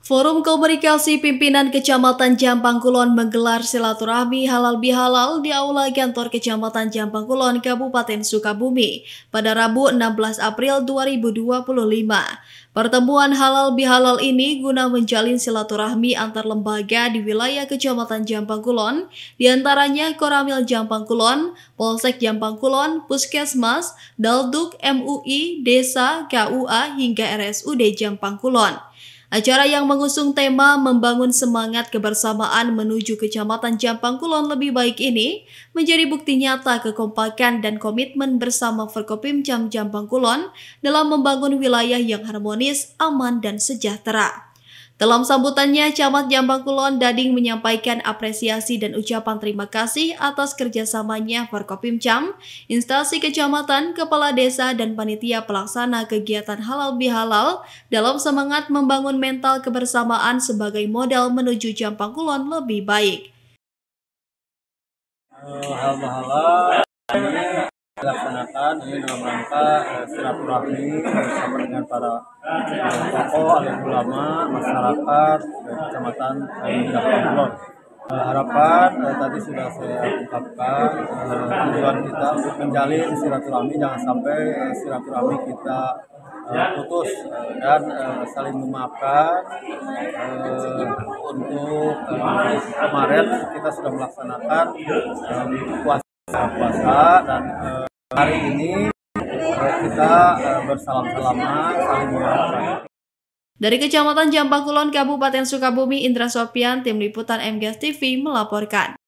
Forum Komunikasi Pimpinan Kecamatan Jampang Kulon menggelar silaturahmi halal bihalal di Aula Kantor Kecamatan Jampang Kulon, Kabupaten Sukabumi pada Rabu 16 April 2025. Pertemuan halal bihalal ini guna menjalin silaturahmi antar lembaga di wilayah Kecamatan Jampang Kulon, diantaranya Koramil Jampang Kulon, Polsek Jampang Kulon, Puskesmas, Dalduk, MUI, Desa, KUA, hingga RSUD Jampang Kulon. Acara yang mengusung tema membangun semangat kebersamaan menuju Kecamatan Jampang Kulon lebih baik ini menjadi bukti nyata kekompakan dan komitmen bersama Forkopimcam Jampang Kulon dalam membangun wilayah yang harmonis, aman, dan sejahtera. Dalam sambutannya, Camat Jampang Kulon Dading menyampaikan apresiasi dan ucapan terima kasih atas kerjasamanya Forkopimcam, instansi kecamatan, kepala desa, dan panitia pelaksana kegiatan halal bihalal dalam semangat membangun mental kebersamaan sebagai modal menuju Jampang Kulon lebih baik. Halal bihalal ini dilaksanakan ini dalam rangka silaturahmi bersama dengan para tokoh, alim ulama, masyarakat Kecamatan Jampang Kulon. Harapan tadi sudah saya ungkapkan, tujuan kita untuk menjalin silaturahmi, jangan sampai silaturahmi kita putus dan saling memaafkan. Untuk kemarin kita sudah melaksanakan puasa dan hari ini kita bersalam-salaman, saling memaafkan. Dari Kecamatan Jampang Kulon, Kabupaten Sukabumi, Indra Sopian, Tim Liputan MGS TV melaporkan.